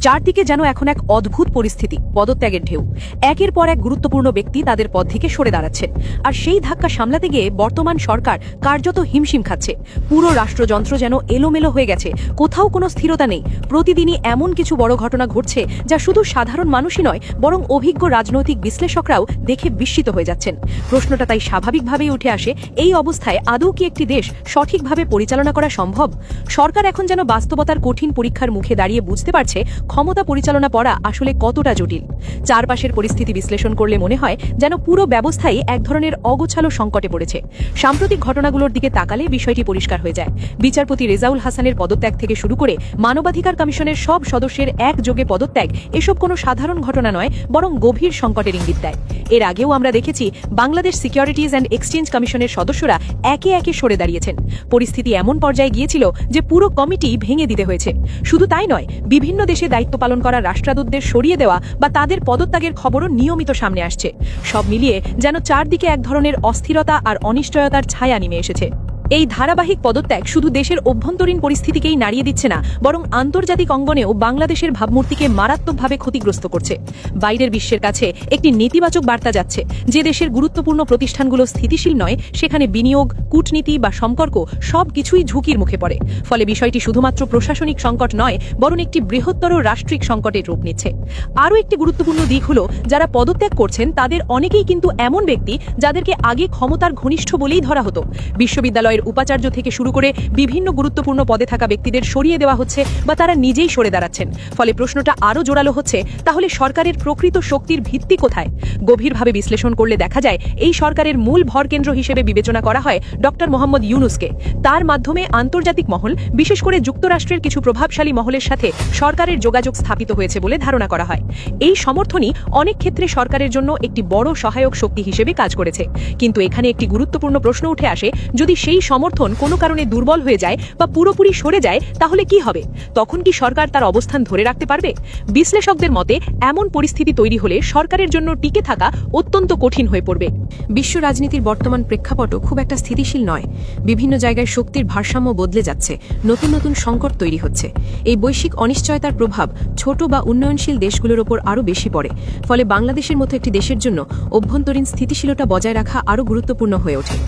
চারদিকে যেন এখন এক অদ্ভুত পরিস্থিতি, পদত্যাগের ঢেউ। একের পর এক গুরুত্বপূর্ণ ব্যক্তি তাদের পদ থেকে সরে দাঁড়াচ্ছেন, আর সেই ধাক্কা সামলাতে গিয়ে বর্তমান সরকার কার্যত হিমশিম খাচ্ছে। পুরো রাষ্ট্রযন্ত্র যেন এলোমেলো হয়ে গেছে, কোথাও কোনো স্থিরতা নেই। প্রতিদিনই এমন কিছু বড় ঘটনা ঘটছে যা শুধু সাধারণ মানুষই নয়, বরং অভিজ্ঞ রাজনৈতিক বিশ্লেষকরাও দেখে বিস্মিত হয়ে যাচ্ছেন। প্রশ্নটা তাই স্বাভাবিকভাবেই উঠে আসে, এই অবস্থায় আদৌ কি একটি দেশ সঠিকভাবে পরিচালনা করা সম্ভব? সরকার এখন যেন বাস্তবতার কঠিন পরীক্ষার মুখে দাঁড়িয়ে বুঝতে পারছে ক্ষমতা পরিচালনা করা আসলে কতটা জটিল। চারপাশের পরিস্থিতি বিশ্লেষণ করলে মনে হয় যেন পুরো ব্যবস্থাই এক ধরনের অগোছালো সংকটে পড়েছে। সাম্প্রতিক ঘটনাগুলোর দিকে তাকালে বিষয়টি পরিষ্কার হয়ে যায়। বিচারপতি রেজাউল হাসানের পদত্যাগ থেকে শুরু করে মানবাধিকার কমিশনের সব সদস্যের একযোগে পদত্যাগ, এসব কোনো সাধারণ ঘটনা নয়, বরং গভীর সংকটের ইঙ্গিত দেয়। এর আগেও আমরা দেখেছি বাংলাদেশ সিকিউরিটিজ অ্যান্ড এক্সচেঞ্জ কমিশনের সদস্যরা একে একে সরে দাঁড়িয়েছেন। পরিস্থিতি এমন পর্যায়ে গিয়েছিল যে পুরো কমিটি ভেঙে দিতে হয়েছে। শুধু তাই নয়, বিভিন্ন দেশে দায়িত্ব পালন করা রাষ্ট্রদূতদের সরিয়ে দেওয়া বা তাদের পদত্যাগের খবরও নিয়মিত সামনে আসছে। সব মিলিয়ে যেন চারদিকে এক ধরনের অস্থিরতা আর অনিশ্চয়তার ছায়া নেমে এসেছে। এই ধারাবাহিক পদত্যাগ শুধু দেশের অভ্যন্তরীণ পরিস্থিতিকেই নাড়িয়ে দিচ্ছে না, বরং আন্তর্জাতিক অঙ্গনেও বাংলাদেশের ভাবমূর্তিকে মারাত্মকভাবে ক্ষতিগ্রস্ত করছে। বাইরের বিশ্বের কাছে একটি নেতিবাচক বার্তা যাচ্ছে যে দেশের গুরুত্বপূর্ণ প্রতিষ্ঠানগুলো স্থিতিশীল নয়, সেখানে বিনিয়োগ, কূটনীতি বা সম্পর্ক সবকিছুই ঝুঁকির মুখে পড়ে। ফলে বিষয়টি শুধুমাত্র প্রশাসনিক সংকট নয়, বরং একটি বৃহত্তর রাষ্ট্রিক সংকটের রূপ নিচ্ছে। আরও একটি গুরুত্বপূর্ণ দিক হলো, যারা পদত্যাগ করছেন তাদের অনেকেই কিন্তু এমন ব্যক্তি যাদেরকে আগে ক্ষমতার ঘনিষ্ঠ বলেই ধরা হতো। বিশ্ববিদ্যালয়ের উপাচার্য থেকে শুরু করে বিভিন্ন গুরুত্বপূর্ণ পদে থাকা ব্যক্তিদের সরিয়ে দেওয়া হচ্ছে বা তারা নিজেই সরে দাঁড়াচ্ছেন। ফলে প্রশ্নটা আরও জোরালো হচ্ছে, তাহলে সরকারের প্রকৃত শক্তির ভিত্তি কোথায়? গভীরভাবে বিশ্লেষণ করলে দেখা যায় এই সরকারের মূল ভরকেন্দ্র হিসেবে বিবেচনা করা হয় ডক্টর মোহাম্মদ ইউনূসকে। তার মাধ্যমে আন্তর্জাতিক মহল, বিশেষ করে যুক্তরাষ্ট্রের কিছু প্রভাবশালী মহলের সাথে সরকারের যোগাযোগ স্থাপিত হয়েছে বলে ধারণা করা হয়। এই সমর্থনই অনেক ক্ষেত্রে সরকারের জন্য একটি বড় সহায়ক শক্তি হিসেবে কাজ করেছে। কিন্তু এখানে একটি গুরুত্বপূর্ণ প্রশ্ন উঠে আসে, যদি সেই সমর্থন কোনো কারণে দুর্বল হয়ে যায় বা পুরোপুরি সরে যায়, তাহলে কি হবে? তখন কি সরকার তার অবস্থান ধরে রাখতে পারবে? বিশ্লেষকদের মতে এমন পরিস্থিতি তৈরি হলে সরকারের জন্য টিকে থাকা অত্যন্ত কঠিন হয়ে পড়বে। বিশ্ব রাজনীতির বর্তমান প্রেক্ষাপটও খুব একটা স্থিতিশীল নয়। বিভিন্ন জায়গায় শক্তির ভারসাম্য বদলে যাচ্ছে, নতুন নতুন সংকট তৈরি হচ্ছে। এই বৈশ্বিক অনিশ্চয়তার প্রভাব ছোট বা উন্নয়নশীল দেশগুলোর ওপর আরও বেশি পড়ে। ফলে বাংলাদেশের মতো একটি দেশের জন্য অভ্যন্তরীণ স্থিতিশীলতা বজায় রাখা আরও গুরুত্বপূর্ণ হয়ে ওঠে।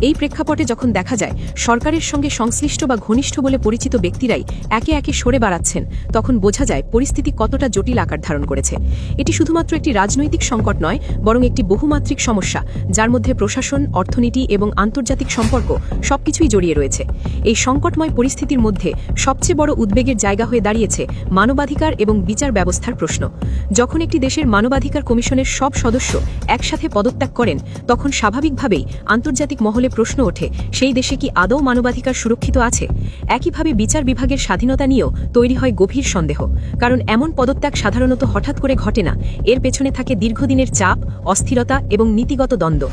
এই প্রেক্ষাপটে যখন দেখা যায় সরকারের সঙ্গে সংশ্লিষ্ট বা ঘনিষ্ঠ বলে পরিচিত ব্যক্তিরাই একে একে সরে বাড়াচ্ছেন, তখন বোঝা যায় পরিস্থিতি কতটা জটিল আকার ধারণ করেছে। এটি শুধুমাত্র একটি রাজনৈতিক সংকট নয়, বরং একটি বহুমাত্রিক সমস্যা, যার মধ্যে প্রশাসন, অর্থনীতি এবং আন্তর্জাতিক সম্পর্ক সবকিছুই জড়িয়ে রয়েছে। এই সংকটময় পরিস্থিতির মধ্যে সবচেয়ে বড় উদ্বেগের জায়গা হয়ে দাঁড়িয়েছে মানবাধিকার এবং বিচার ব্যবস্থার প্রশ্ন। যখন একটি দেশের মানবাধিকার কমিশনের সব সদস্য একসাথে পদত্যাগ করেন, তখন স্বাভাবিকভাবেই আন্তর্জাতিক মহলে প্রশ্ন ওঠে, সেই দেশে কি আদৌ মানবাধিকার সুরক্ষিত আছে? একইভাবে বিচার বিভাগের স্বাধীনতা নিয়েও তৈরি হয় গভীর সন্দেহ, কারণ এমন পদত্যাগ সাধারণত হঠাৎ করে ঘটে না। এর পেছনে থাকে দীর্ঘদিনের চাপ, অস্থিরতা এবং নীতিগত দ্বন্দ্ব।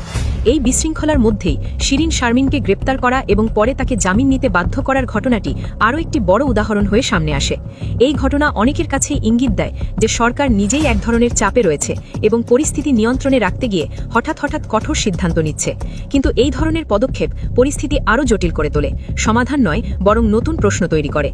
এই বিশৃঙ্খলার মধ্যেই শিরিন শারমিনকে গ্রেপ্তার করা এবং পরে তাকে জামিন নিতে বাধ্য করার ঘটনাটি আরও একটি বড় উদাহরণ হয়ে সামনে আসে। এই ঘটনা অনেকের কাছেই ইঙ্গিত দেয় যে সরকার নিজেই এক ধরনের চাপে রয়েছে এবং পরিস্থিতি নিয়ন্ত্রণে রাখতে গিয়ে হঠাৎ কঠোর সিদ্ধান্ত নিচ্ছে। কিন্তু এই ধরনের পদক্ষেপ পরিস্থিতি আরও জটিল করে তোলে, সমাধান নয়, বরং নতুন প্রশ্ন তৈরি করে।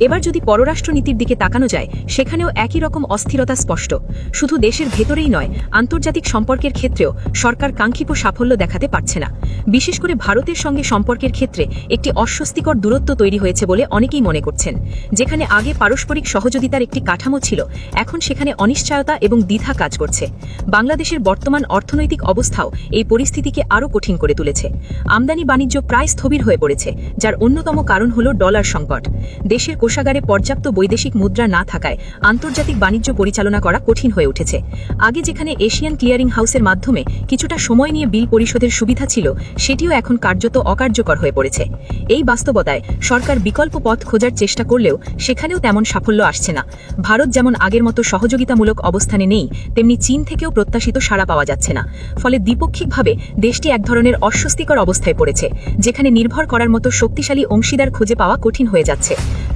এবার যদি পররাষ্ট্রনীতির দিকে তাকানো যায়, সেখানেও একই রকম অস্থিরতা স্পষ্ট। শুধু দেশের ভেতরেই নয়, আন্তর্জাতিক সম্পর্কের ক্ষেত্রেও সরকার কাঙ্ক্ষিত সাফল্য দেখাতে পারছে না। বিশেষ করে ভারতের সঙ্গে সম্পর্কের ক্ষেত্রে একটি অস্বস্তিকর দূরত্ব তৈরি হয়েছে বলে অনেকেই মনে করছেন। যেখানে আগে পারস্পরিক সহযোগিতার একটি কাঠামো ছিল, এখন সেখানে অনিশ্চয়তা এবং দ্বিধা কাজ করছে। বাংলাদেশের বর্তমান অর্থনৈতিক অবস্থাও এই পরিস্থিতিকে আরও কঠিন করে তুলেছে। আমদানি বাণিজ্য প্রায় স্থবির হয়ে পড়েছে, যার অন্যতম কারণ হল ডলার সংকট। দেশের কোষাগারে পর্যাপ্ত বৈদেশিক মুদ্রা না থাকায় আন্তর্জাতিক বাণিজ্য পরিচালনা করা কঠিন হয়ে উঠেছে। আগে যেখানে এশিয়ান ক্লিয়ারিং হাউসের মাধ্যমে কিছুটা সময় নিয়ে বিল পরিশোধের সুবিধা ছিল, সেটিও এখন কার্যত অকার্যকর হয়ে পড়েছে। এই বাস্তবতায় সরকার বিকল্প পথ খোঁজার চেষ্টা করলেও সেখানেও তেমন সাফল্য আসছে না। ভারত যেমন আগের মতো সহযোগিতামূলক অবস্থানে নেই, তেমনি চীন থেকেও প্রত্যাশিত সাড়া পাওয়া যাচ্ছে না। ফলে দ্বিপক্ষিকভাবে দেশটি এক ধরনের অস্বস্তিকর অবস্থায় পড়েছে, যেখানে নির্ভর করার মতো শক্তিশালী অংশীদার খুঁজে পাওয়া কঠিন হয়ে যাচ্ছে।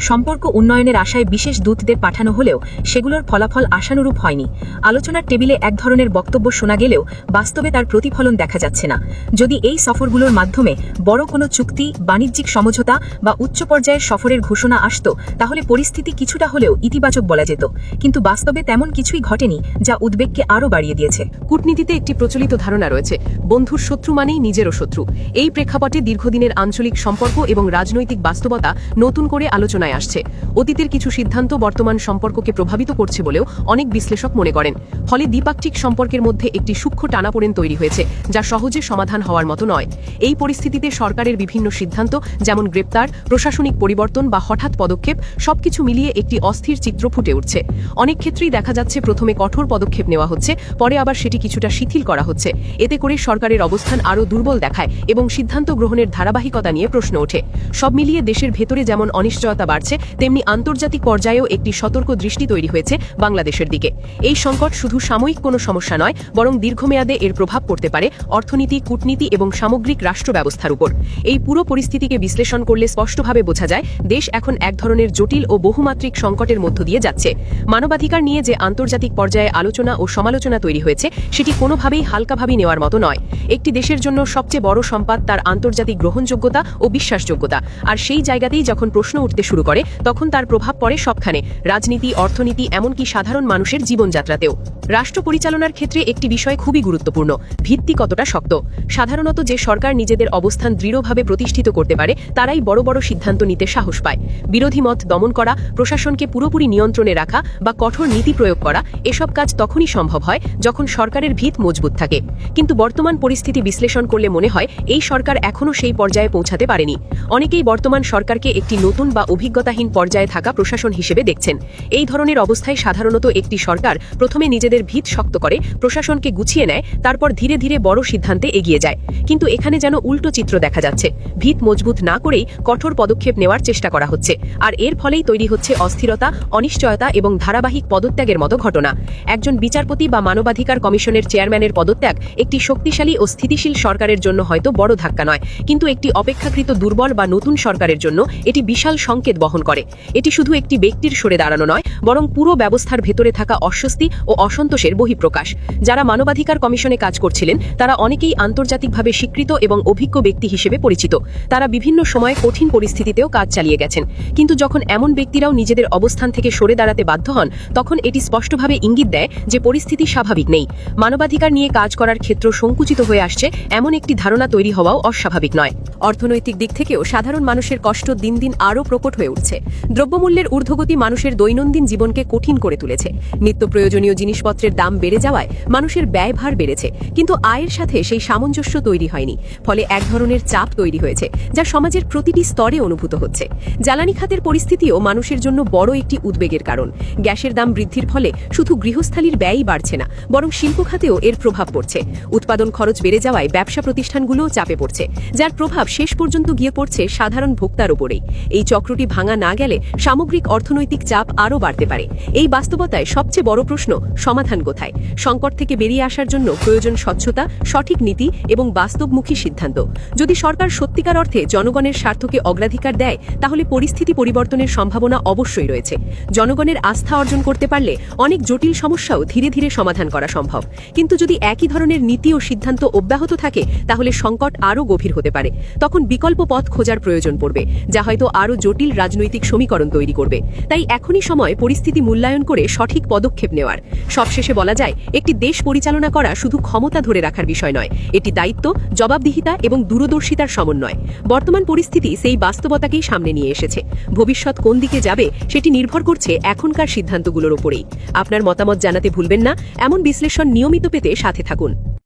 সম্পর্ক উন্নয়নের আশায় বিশেষ দূতদের পাঠানো হলেও সেগুলোর ফলাফল আশানুরূপ হয়নি। আলোচনার টেবিলে এক ধরনের বক্তব্য শোনা গেলেও বাস্তবে তার প্রতিফলন দেখা যাচ্ছে না। যদি এই সফরগুলোর মাধ্যমে বড় কোনো চুক্তি, বাণিজ্যিক সমঝোতা বা উচ্চ পর্যায়ের সফরের ঘোষণা আসত, তাহলে পরিস্থিতি কিছুটা হলেও ইতিবাচক বলা যেত। কিন্তু বাস্তবে তেমন কিছুই ঘটেনি, যা উদ্বেগকে আরও বাড়িয়ে দিয়েছে। কূটনীতিতে একটি প্রচলিত ধারণা রয়েছে, বন্ধুর শত্রু মানেই নিজেরও শত্রু। এই প্রেক্ষাপটে দীর্ঘদিনের আঞ্চলিক সম্পর্ক এবং রাজনৈতিক বাস্তবতা নতুন করে আলোচনায় আসছে। অতীতের কিছু সিদ্ধান্ত বর্তমান সম্পর্ককে প্রভাবিত করছে বলেও অনেক বিশ্লেষক মনে করেন। ফলে দ্বিপাক্ষিক সম্পর্কের মধ্যে একটি সূক্ষ্ম টানাপোড়েন তৈরি হয়েছে, যা সহজে সমাধান হওয়ার মতো নয়। এই পরিস্থিতিতে সরকারের বিভিন্ন সিদ্ধান্ত, যেমন গ্রেপ্তার, প্রশাসনিক পরিবর্তন বা হঠাৎ পদক্ষেপ, সবকিছু মিলিয়ে একটি অস্থির চিত্র ফুটে উঠছে। অনেক ক্ষেত্রেই দেখা যাচ্ছে প্রথমে কঠোর পদক্ষেপ নেওয়া হচ্ছে, পরে আবার সেটি কিছুটা শিথিল করা হচ্ছে। এতে করে সরকারের অবস্থান আরও দুর্বল দেখায় এবং সিদ্ধান্ত গ্রহণের ধারাবাহিকতা নিয়ে প্রশ্ন ওঠে। সব মিলিয়ে দেশের ভেতরে যেমন অনিশ্চয়তা বাড়ছে, তেমনি আন্তর্জাতিক পর্যায়েও একটি সতর্ক দৃষ্টি তৈরি হয়েছে বাংলাদেশের দিকে। এই সংকট শুধু সাময়িক কোনো সমস্যা নয়, বরং দীর্ঘমেয়াদে এর প্রভাব পড়তে পারে অর্থনীতি, কূটনীতি এবং সামগ্রিক রাষ্ট্র ব্যবস্থার উপর। এই পুরো পরিস্থিতিকে বিশ্লেষণ করলে স্পষ্টভাবে বোঝা যায়, দেশ এখন এক ধরনের জটিল ও বহুমাত্রিক সংকটের মধ্য দিয়ে যাচ্ছে। মানবাধিকার নিয়ে যে আন্তর্জাতিক পর্যায়ে আলোচনা ও সমালোচনা তৈরি হয়েছে, সেটি কোনোভাবেই হালকাভাবে নেওয়ার মতো নয়। একটি দেশের জন্য সবচেয়ে বড় সম্পদ তার আন্তর্জাতিক গ্রহণযোগ্যতা ও বিশ্বাসযোগ্যতা, আর সেই জায়গাতেই যখন প্রশ্ন উঠতে শুরু করে, তখন তার প্রভাব পড়ে সবখানে, রাজনীতি, অর্থনীতি, এমনকি সাধারণ মানুষের জীবনযাত্রাতেও। রাষ্ট্র পরিচালনার ক্ষেত্রে একটি বিষয় খুবই গুরুত্বপূর্ণ, ভিত্তি কতটা শক্ত। সাধারণত যে সরকার নিজেদের অবস্থান দৃঢ়ভাবে প্রতিষ্ঠিত করতে পারে, তারাই বড় বড় সিদ্ধান্ত নিতে সাহস পায়। বিরোধী মত দমন করা, প্রশাসনকে পুরোপুরি নিয়ন্ত্রণে রাখা বা কঠোর নীতি প্রয়োগ করা, এসব কাজ তখনই সম্ভব হয় যখন সরকারের ভিত মজবুত থাকে। কিন্তু বর্তমান পরিস্থিতি বিশ্লেষণ করলে মনে হয় এই সরকার এখনও সেই পর্যায়ে পৌঁছাতে পারেনি। অনেকেই বর্তমান সরকারকে একটি নতুন বা অভিজ্ঞতাহীন পর্যায়ে থাকা প্রশাসন হিসেবে দেখছেন। এই ধরনের অবস্থায় সাধারণত একটি সরকার প্রথমে নিজেদের ভিত শক্ত করে, প্রশাসনকে গুছিয়ে নেয়, তারপর ধীরে ধীরে বড় সিদ্ধান্তে এগিয়ে যায়। কিন্তু এখানে যেন উল্টো চিত্র দেখা যাচ্ছে। ভিত মজবুত না করেই কঠোর পদক্ষেপ নেওয়ার চেষ্টা করা হচ্ছে, আর এর ফলেই তৈরি হচ্ছে অস্থিরতা, অনিশ্চয়তা এবং ধারাবাহিক পদত্যাগের মতো ঘটনা। একজন বিচারপতি বা মানবাধিকার কমিশনের চেয়ারম্যানের পদত্যাগ একটি শক্তিশালী ও স্থিতিশীল সরকারের জন্য হয়তো বড় ধাক্কা নয়, কিন্তু একটি অপেক্ষাকৃত দুর্বল বা নতুন সরকারের জন্য এটি বিশাল সংকেত বহন করে। এটি শুধু একটি ব্যক্তির সরে দাঁড়ানো নয়, বরং পুরো ব্যবস্থার ভেতরে থাকা অস্বস্তি ও অসন্তোষের বহিঃপ্রকাশ। যারা মানবাধিকার কমিশনে কাজ করছিলেন, তারা অনেকেই আন্তর্জাতিকভাবে স্বীকৃত এবং অভিজ্ঞ ব্যক্তি হিসেবে পরিচিত। তারা বিভিন্ন সময়ে কঠিন পরিস্থিতিতেও কাজ চালিয়ে গেছেন। কিন্তু যখন এমন ব্যক্তিরাও নিজেদের অবস্থান থেকে সরে দাঁড়াতে বাধ্য হন, তখন এটি স্পষ্টভাবে ইঙ্গিত দেয় যে পরিস্থিতি স্বাভাবিক নেই। মানবাধিকার নিয়ে কাজ করার ক্ষেত্র সংকুচিত হয়ে আসছে, এমন একটি ধারণা তৈরি হওয়াও অস্বাভাবিক নয়। অর্থনৈতিক দিক থেকেও সাধারণ মানুষের কষ্ট দিন দিন আরও প্রকট হয়ে উঠছে। দ্রব্যমূল্যের ঊর্ধ্বগতি মানুষের দৈনন্দিন জীবনকে কঠিন করে তুলেছে। নিত্য প্রয়োজনীয় জিনিসপত্রের দাম বেড়ে যাওয়ায় মানুষের ব্যয়ভার বেড়েছে, কিন্তু আয়ের সাথে সেই সামঞ্জস্য তৈরি হয়নি। ফলে এক ধরনের চাপ তৈরি হয়েছে, যা সমাজের প্রতিটি স্তরে অনুভূত হচ্ছে। জ্বালানি খাতের পরিস্থিতিও মানুষের জন্য বড় একটি উদ্বেগের কারণ। গ্যাসের দাম বৃদ্ধির ফলে শুধু গৃহস্থালির ব্যয়ই বাড়ছে না, বরং শিল্প খাতেও এর প্রভাব পড়ছে। উৎপাদন খরচ বেড়ে যাওয়ায় ব্যবসা প্রতিষ্ঠানগুলোও চাপে পড়ছে, যার প্রভাব শেষ পর্যন্ত গিয়ে পড়ছে সাধারণ ভোক্তার উপরেই। এই চক্রটি ভাঙা না গেলে সামগ্রিক অর্থনৈতিক চাপ আরও বাড়তে পারে। এই বাস্তবতায় সবচেয়ে বড় প্রশ্ন, সমাধান কোথায়? সংকট থেকে বেরিয়ে আসার জন্য প্রয়োজন স্বচ্ছতা, সঠিক নীতি এবং বাস্তবমুখী সিদ্ধান্ত। যদি সরকার সত্যিকার অর্থে জনগণের স্বার্থকে অগ্রাধিকার দেয়, তাহলে পরিস্থিতি পরিবর্তনের সম্ভাবনা অবশ্যই রয়েছে। জনগণের আস্থা অর্জন করতে পারলে অনেক জটিল সমস্যাও ধীরে ধীরে সমাধান করা সম্ভব। কিন্তু যদি একই ধরনের নীতি ও সিদ্ধান্ত অব্যাহত থাকে, তাহলে সংকট আরও গভীর হতে পারে। তখন বিকল্প পথ খোঁজার প্রয়োজন পড়বে, যা হয়তো আরও জটিল রাজনৈতিক সমীকরণ তৈরি করবে। তাই এখনই সময় পরিস্থিতি মূল্যায়ন করে সঠিক পদক্ষেপ নেওয়ার। সবশেষে বলা যায়, একটি দেশ পরিচালনা করা শুধু ক্ষমতা ধরে রাখার বিষয় নয়, এটি দায়িত্ব, জবাবদিহিতা এবং দূরদর্শিতার সমন্বয়। বর্তমান পরিস্থিতি সেই বাস্তবতাকেই সামনে নিয়ে এসেছে। ভবিষ্যৎ কোন দিকে যাবে সেটি নির্ভর করছে এখনকার সিদ্ধান্তগুলোর উপরেই। আপনার মতামত জানাতে ভুলবেন না। এমন বিশ্লেষণ নিয়মিত পেতে সাথে থাকুন।